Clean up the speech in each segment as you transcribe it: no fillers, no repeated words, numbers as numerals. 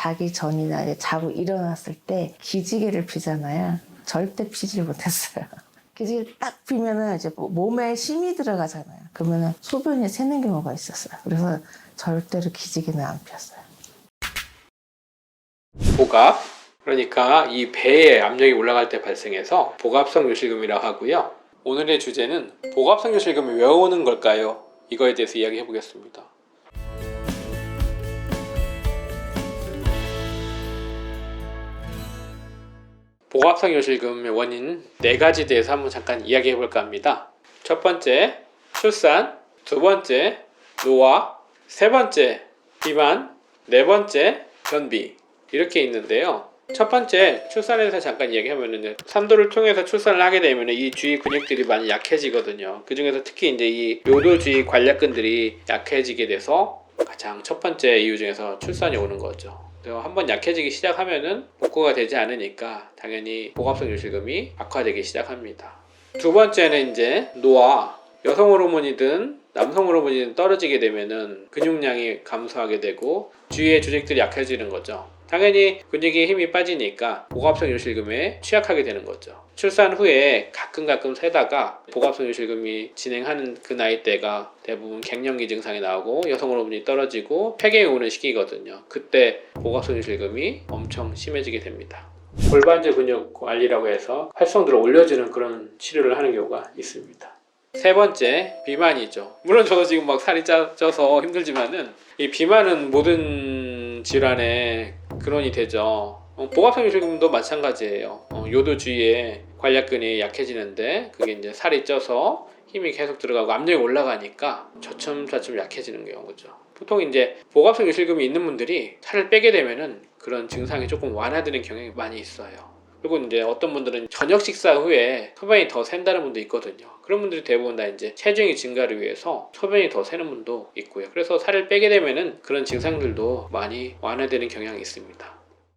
자기 전이나 이제 자고 일어났을 때 기지개를 피잖아요. 절대 피질 못했어요. 기지개를 딱 피면은 이제 몸에 힘이 들어가잖아요. 그러면은 소변이 새는 경우가 있었어요. 그래서 절대로 기지개는 안 폈어요. 복압, 그러니까 이 배에 압력이 올라갈 때 발생해서 복압성 요실금이라고 하고요. 오늘의 주제는 복압성 요실금이 왜 오는 걸까요? 이거에 대해서 이야기해 보겠습니다. 복압성 요실금의 원인 4가지 대해서 한번 잠깐 이야기해 볼까 합니다. 첫 번째, 출산. 두 번째, 노화. 세 번째, 비만. 네 번째, 변비. 이렇게 있는데요. 첫 번째, 출산에 대해서 잠깐 이야기하면은 산도를 통해서 출산을 하게 되면 이 주위 근육들이 많이 약해지거든요. 그 중에서 특히 이제 이 요도 주위 관략근들이 약해지게 돼서 가장 첫 번째 이유 중에서 출산이 오는 거죠. 한번 약해지기 시작하면은 복구가 되지 않으니까 당연히 복압성 요실금이 악화되기 시작합니다. 두 번째는 이제 노화. 여성 호르몬이든 남성 호르몬이든 떨어지게 되면은 근육량이 감소하게 되고 주위의 조직들이 약해지는 거죠. 당연히 근육에 힘이 빠지니까 복압성 요실금에 취약하게 되는 거죠. 출산 후에 가끔 세다가 복압성 요실금이 진행하는 그 나이대가 대부분 갱년기 증상이 나오고 여성 호르몬이 떨어지고 폐경이 오는 시기거든요. 그때 복압성 요실금이 엄청 심해지게 됩니다. 골반제 근육 관리라고 해서 활성도를 올려주는 그런 치료를 하는 경우가 있습니다. 세 번째, 비만이죠. 물론 저도 지금 막 살이 쪄서 힘들지만은 이 비만은 모든 질환의 근원이 되죠. 복압성 요실금도 마찬가지예요. 요도 주위에 관략근이 약해지는데 그게 이제 살이 쪄서 힘이 계속 들어가고 압력이 올라가니까 저첨 약해지는 경우죠. 보통 이제 복압성 요실금이 있는 분들이 살을 빼게 되면은 그런 증상이 조금 완화되는 경향이 많이 있어요. 그리고 이제 어떤 분들은 저녁 식사 후에 소변이 더 샌다는 분도 있거든요. 그런 분들이 대부분 다 이제 체중의 증가를 위해서 소변이 더 새는 분도 있고요. 그래서 살을 빼게 되면은 그런 증상들도 많이 완화되는 경향이 있습니다.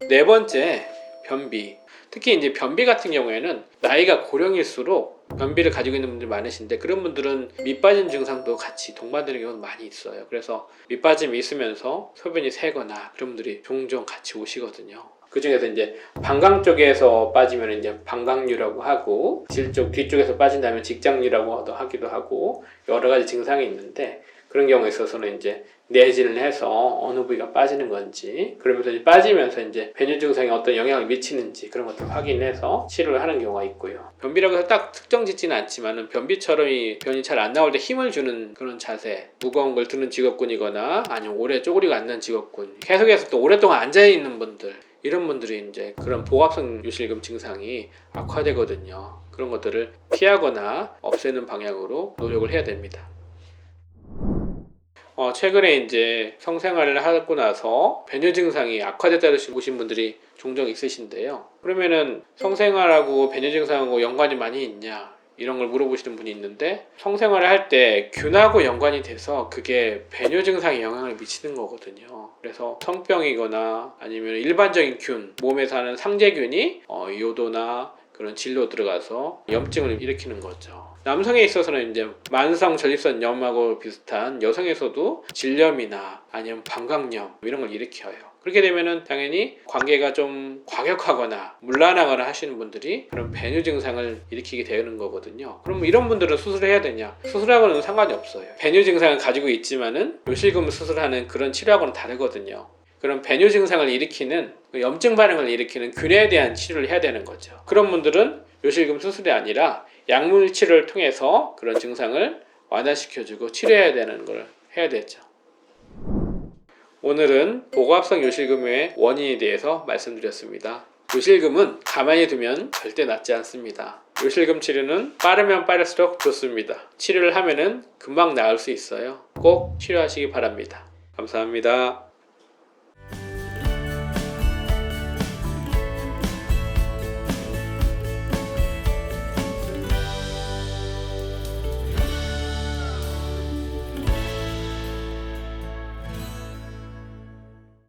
네 번째, 변비. 특히 이제 변비 같은 경우에는 나이가 고령일수록 변비를 가지고 있는 분들이 많으신데 그런 분들은 밑빠짐 증상도 같이 동반되는 경우도 많이 있어요. 그래서 밑빠짐이 있으면서 소변이 새거나 그런 분들이 종종 같이 오시거든요. 그 중에서 이제 방광 쪽에서 빠지면 이제 방광류라고 하고 질 뒤쪽에서 빠진다면 직장류라고 하기도 하고 여러 가지 증상이 있는데 그런 경우에 있어서는 이제 내진을 해서 어느 부위가 빠지는 건지 그러면서 이제 빠지면서 이제 배뇨 증상에 어떤 영향을 미치는지 그런 것들을 확인해서 치료를 하는 경우가 있고요. 변비라고 해서 딱 특정 짓지는 않지만은 변비처럼 이 변이 잘 안 나올 때 힘을 주는 그런 자세, 무거운 걸 드는 직업군이거나 아니면 오래 쪼그리고 앉는 직업군, 계속해서 또 오랫동안 앉아 있는 분들 이런 분들이 이제 그런 복압성 요실금 증상이 악화되거든요. 그런 것들을 피하거나 없애는 방향으로 노력을 해야 됩니다. 최근에 이제 성생활을 하고 나서 배뇨 증상이 악화됐다고 보신 분들이 종종 있으신데요. 그러면은 성생활하고 배뇨 증상하고 연관이 많이 있냐? 이런 걸 물어보시는 분이 있는데 성생활을 할 때 균하고 연관이 돼서 그게 배뇨 증상에 영향을 미치는 거거든요. 그래서 성병이거나 아니면 일반적인 균, 몸에 사는 상재균이 요도나 그런 질로 들어가서 염증을 일으키는 거죠. 남성에 있어서는 이제 만성 전립선염하고 비슷한 여성에서도 질염이나 아니면 방광염 이런 걸 일으켜요. 그렇게 되면은 당연히 관계가 좀 과격하거나 문란하거나 하시는 분들이 그런 배뇨 증상을 일으키게 되는 거거든요. 그럼 이런 분들은 수술해야 되냐? 수술하고는 상관이 없어요. 배뇨 증상을 가지고 있지만은 요실금 수술하는 그런 치료하고는 다르거든요. 그런 배뇨 증상을 일으키는 염증 반응을 일으키는 균에 대한 치료를 해야 되는 거죠. 그런 분들은 요실금 수술이 아니라 약물 치료를 통해서 그런 증상을 완화시켜주고 치료해야 되는 걸 해야 되죠. 오늘은 복압성 요실금의 원인에 대해서 말씀드렸습니다. 요실금은 가만히 두면 절대 낫지 않습니다. 요실금 치료는 빠르면 빠를수록 좋습니다. 치료를 하면은 금방 나을 수 있어요. 꼭 치료하시기 바랍니다. 감사합니다.